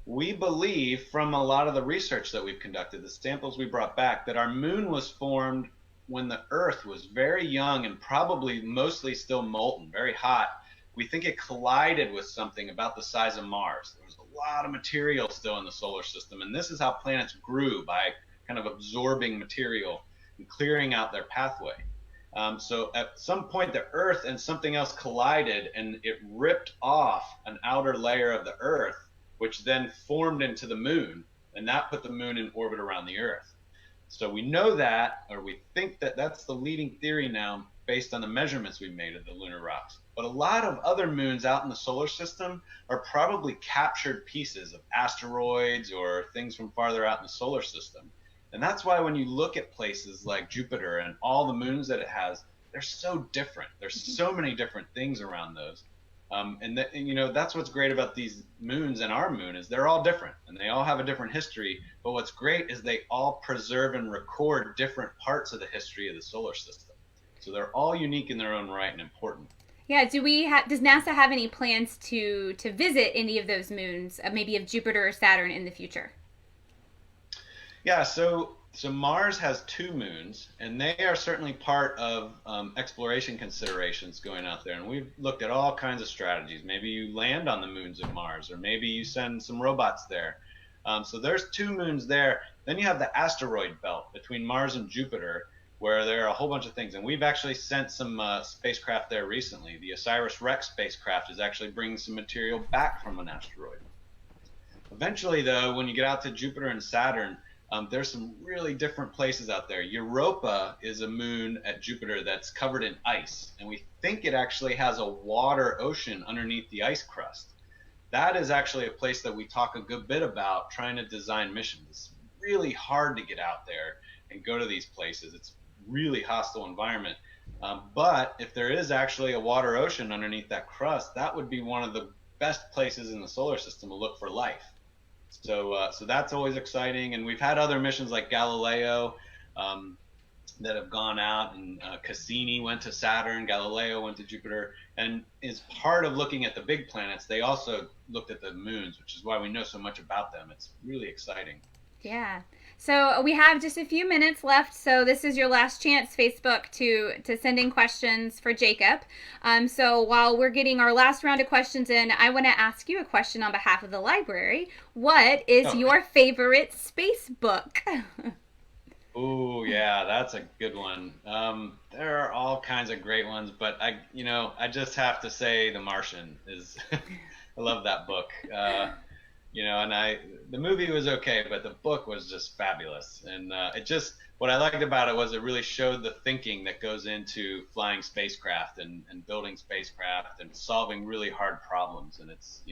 Speaker 14: We believe, from a lot of the research that we've conducted, the samples we brought back, that our moon was formed when the Earth was very young and probably mostly still molten, very hot. We think it collided with something about the size of Mars. There was a lot of material still in the solar system, and this is how planets grew, by kind of absorbing material and clearing out their pathway. So at some point, the Earth and something else collided, and it ripped off an outer layer of the Earth, which then formed into the moon, and that put the moon in orbit around the Earth. So we know that, or we think that that's the leading theory now, based on the measurements we've made of the lunar rocks. But a lot of other moons out in the solar system are probably captured pieces of asteroids or things from farther out in the solar system. And that's why when you look at places like Jupiter and all the moons that it has, they're so different. There's so many different things around those. That's what's great about these moons and our moon, is they're all different and they all have a different history. But what's great is they all preserve and record different parts of the history of the solar system. So they're all unique in their own right and important.
Speaker 13: Yeah. Does NASA have any plans to visit any of those moons, maybe of Jupiter or Saturn in the future?
Speaker 14: Yeah, so Mars has 2 moons, and they are certainly part of exploration considerations going out there. And we've looked at all kinds of strategies. Maybe you land on the moons of Mars, or maybe you send some robots there. So there's 2 moons there. Then you have the asteroid belt between Mars and Jupiter, where there are a whole bunch of things. And we've actually sent some spacecraft there recently. The OSIRIS-REx spacecraft is actually bringing some material back from an asteroid. Eventually, though, when you get out to Jupiter and Saturn, there's some really different places out there. Europa is a moon at Jupiter that's covered in ice, and we think it actually has a water ocean underneath the ice crust. that is actually a place that we talk a good bit about trying to design missions. It's really hard to get out there and go to these places. It's really hostile environment. But if there is actually a water ocean underneath that crust, that would be one of the best places in the solar system to look for life. So that's always exciting. And we've had other missions like Galileo that have gone out, and Cassini went to Saturn, Galileo went to Jupiter. And as part of looking at the big planets, they also looked at the moons, which is why we know so much about them. It's really exciting.
Speaker 13: Yeah. So we have just a few minutes left. So this is your last chance, Facebook, to send in questions for Jacob. So while we're getting our last round of questions in, I want to ask you a question on behalf of the library. What is your favorite space book?
Speaker 14: Oh, yeah, that's a good one. There are all kinds of great ones, but I just have to say The Martian is, I love that book. And the movie was okay, but the book was just fabulous. And what I liked about it was it really showed the thinking that goes into flying spacecraft and building spacecraft and solving really hard problems. And that's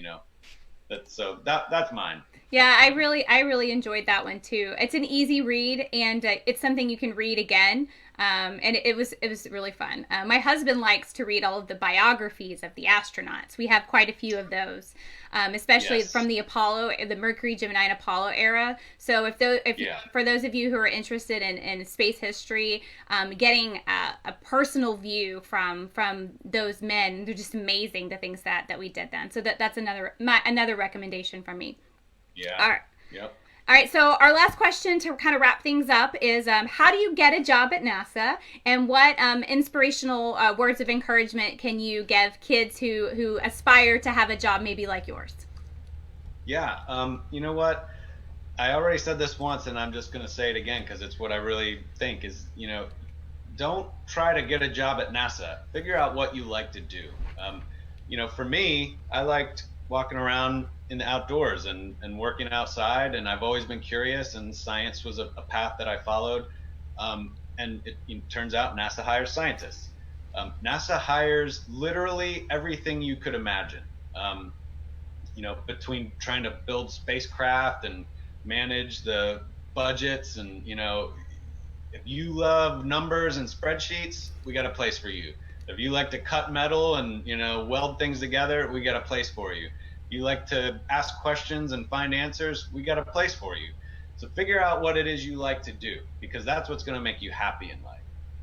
Speaker 14: mine.
Speaker 13: Yeah, I really enjoyed that one too. It's an easy read, and it's something you can read again. And it was really fun. My husband likes to read all of the biographies of the astronauts. We have quite a few of those, especially from the Mercury, Gemini, and Apollo era. So for those of you who are interested in space history, getting a personal view from those men, they're just amazing, the things that we did then. So that's another recommendation from me.
Speaker 14: Yeah.
Speaker 13: All right.
Speaker 14: Yep.
Speaker 13: All right, so our last question to kind of wrap things up is how do you get a job at NASA, and what inspirational words of encouragement can you give kids who aspire to have a job maybe like yours?
Speaker 14: Yeah, you know what? I already said this once, and I'm just going to say it again because it's what I really think is, don't try to get a job at NASA. Figure out what you like to do. For me, I liked walking around in the outdoors and working outside, and I've always been curious, and science was a path that I followed. And it turns out NASA hires scientists. NASA hires literally everything you could imagine. Between trying to build spacecraft and manage the budgets, and if you love numbers and spreadsheets, we got a place for you. If you like to cut metal and weld things together, we got a place for you. You like to ask questions and find answers, we got a place for you. So figure out what it is you like to do, because that's what's going to make you happy in life.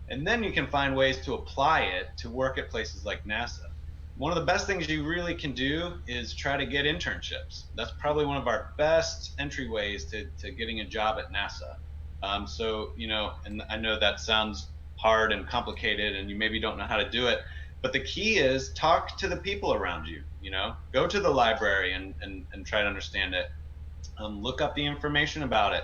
Speaker 14: And then you can find ways to apply it to work at places like NASA. One of the best things you really can do is try to get internships. That's probably one of our best entryways to getting a job at NASA. And I know that sounds hard and complicated, and you maybe don't know how to do it, but the key is talk to the people around you. Go to the library and try to understand it. Look up the information about it.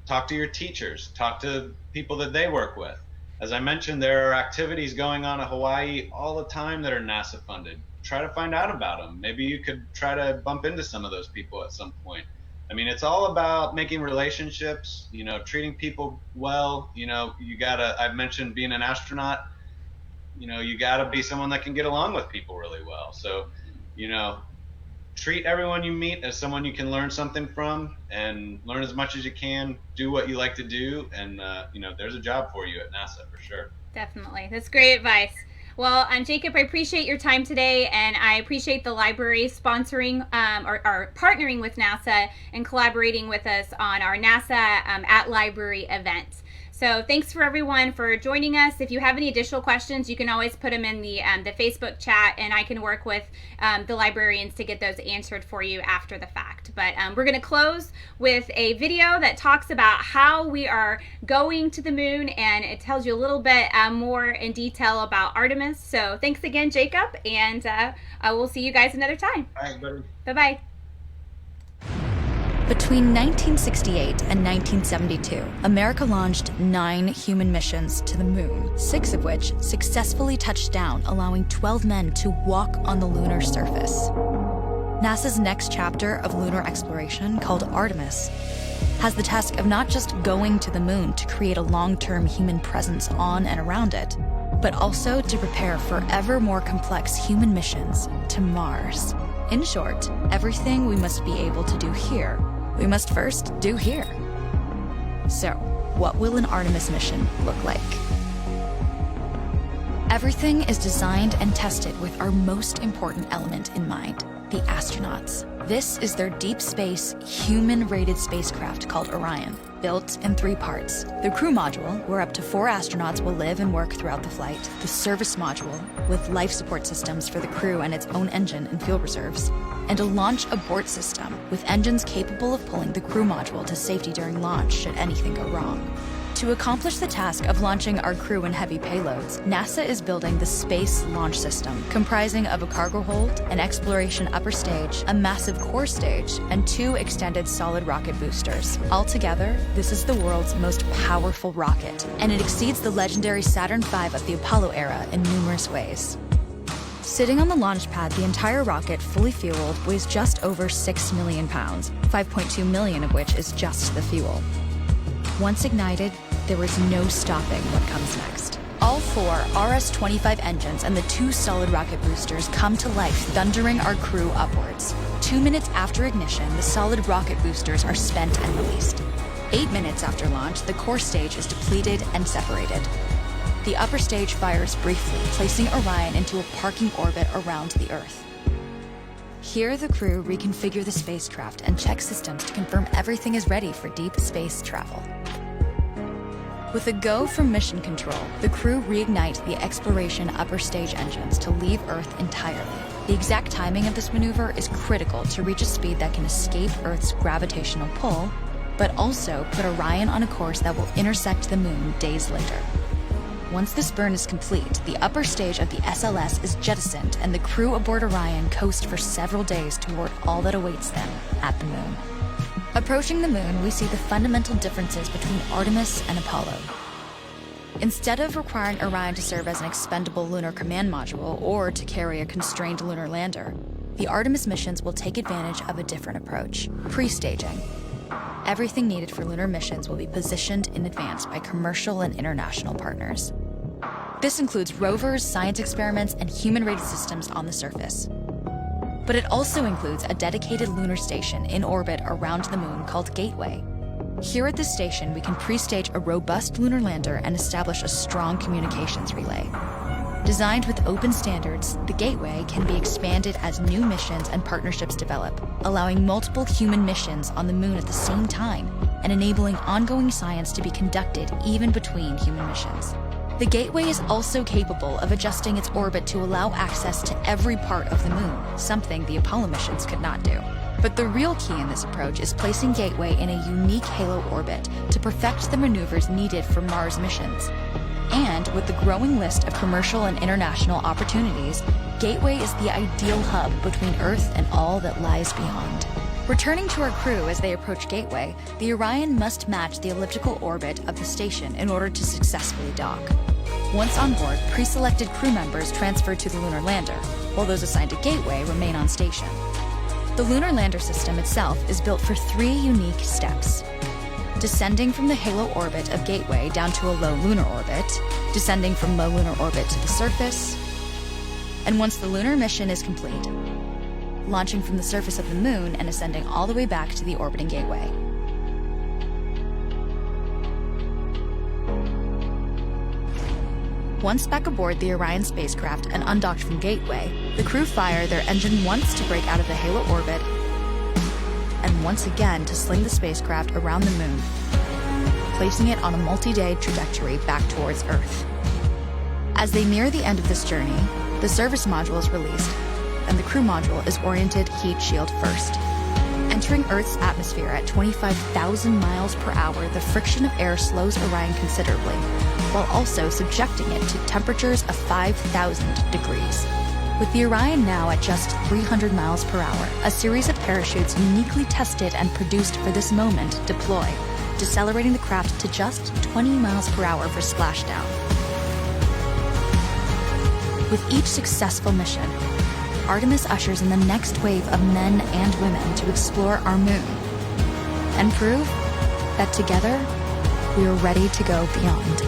Speaker 14: Talk to your teachers. Talk to people that they work with. As I mentioned, there are activities going on in Hawaii all the time that are NASA funded. Try to find out about them. Maybe you could try to bump into some of those people at some point. I mean, it's all about making relationships, treating people well. I've mentioned being an astronaut, you gotta be someone that can get along with people really well. So, treat everyone you meet as someone you can learn something from, and learn as much as you can, do what you like to do. And, there's a job for you at NASA for sure. Definitely. That's great advice. Well, Jacob, I appreciate your time today, and I appreciate the library sponsoring or partnering with NASA and collaborating with us on our NASA at Library event. So thanks for everyone for joining us. If you have any additional questions, you can always put them in the Facebook chat, and I can work with the librarians to get those answered for you after the fact. But we're going to close with a video that talks about how we are going to the moon, and it tells you a little bit more in detail about Artemis. So thanks again, Jacob, and we'll see you guys another time. All right, buddy. Bye-bye.
Speaker 15: Between 1968 and 1972, America launched 9 human missions to the moon, 6 of which successfully touched down, allowing 12 men to walk on the lunar surface. NASA's next chapter of lunar exploration, called Artemis, has the task of not just going to the moon to create a long-term human presence on and around it, but also to prepare for ever more complex human missions to Mars. In short, everything we must be able to do here, we must first do here. So, what will an Artemis mission look like? Everything is designed and tested with our most important element in mind, the astronauts. This is their deep space, human-rated spacecraft called Orion, built in 3 parts. The crew module, where up to 4 astronauts will live and work throughout the flight. The service module, with life support systems for the crew and its own engine and fuel reserves. And a launch abort system, with engines capable of pulling the crew module to safety during launch should anything go wrong. To accomplish the task of launching our crew and heavy payloads, NASA is building the Space Launch System, comprising of a cargo hold, an exploration upper stage, a massive core stage, and 2 extended solid rocket boosters. Altogether, this is the world's most powerful rocket, and it exceeds the legendary Saturn V of the Apollo era in numerous ways. Sitting on the launch pad, the entire rocket, fully fueled, weighs just over 6 million pounds, 5.2 million of which is just the fuel. Once ignited, there is no stopping what comes next. All 4 RS-25 engines and the 2 solid rocket boosters come to life, thundering our crew upwards. 2 minutes after ignition, the solid rocket boosters are spent and released. 8 minutes after launch, the core stage is depleted and separated. The upper stage fires briefly, placing Orion into a parking orbit around the Earth. Here, the crew reconfigure the spacecraft and check systems to confirm everything is ready for deep space travel. With a go from mission control, the crew reignite the exploration upper stage engines to leave Earth entirely. The exact timing of this maneuver is critical to reach a speed that can escape Earth's gravitational pull, but also put Orion on a course that will intersect the Moon days later. Once this burn is complete, the upper stage of the SLS is jettisoned and the crew aboard Orion coast for several days toward all that awaits them at the Moon. Approaching the Moon, we see the fundamental differences between Artemis and Apollo. Instead of requiring Orion to serve as an expendable lunar command module or to carry a constrained lunar lander, the Artemis missions will take advantage of a different approach: pre-staging. Everything needed for lunar missions will be positioned in advance by commercial and international partners. This includes rovers, science experiments, and human-rated systems on the surface. But it also includes a dedicated lunar station in orbit around the Moon called Gateway. Here at this station, we can pre-stage a robust lunar lander and establish a strong communications relay. Designed with open standards, the Gateway can be expanded as new missions and partnerships develop, allowing multiple human missions on the Moon at the same time and enabling ongoing science to be conducted even between human missions. The Gateway is also capable of adjusting its orbit to allow access to every part of the Moon, something the Apollo missions could not do. But the real key in this approach is placing Gateway in a unique halo orbit to perfect the maneuvers needed for Mars missions. And with the growing list of commercial and international opportunities, Gateway is the ideal hub between Earth and all that lies beyond. Returning to our crew as they approach Gateway, the Orion must match the elliptical orbit of the station in order to successfully dock. Once on board, pre-selected crew members transfer to the lunar lander, while those assigned to Gateway remain on station. The lunar lander system itself is built for 3 unique steps: descending from the halo orbit of Gateway down to a low lunar orbit, descending from low lunar orbit to the surface, and once the lunar mission is complete, launching from the surface of the Moon and ascending all the way back to the orbiting Gateway. Once back aboard the Orion spacecraft and undocked from Gateway, the crew fire their engine once to break out of the halo orbit and once again to sling the spacecraft around the Moon, placing it on a multi-day trajectory back towards Earth. As they near the end of this journey, the service module is released, and the crew module is oriented heat shield first. Entering Earth's atmosphere at 25,000 miles per hour, the friction of air slows Orion considerably, while also subjecting it to temperatures of 5,000 degrees. With the Orion now at just 300 miles per hour, a series of parachutes uniquely tested and produced for this moment deploy, decelerating the craft to just 20 miles per hour for splashdown. With each successful mission, Artemis ushers in the next wave of men and women to explore our Moon and prove that together we are ready to go beyond.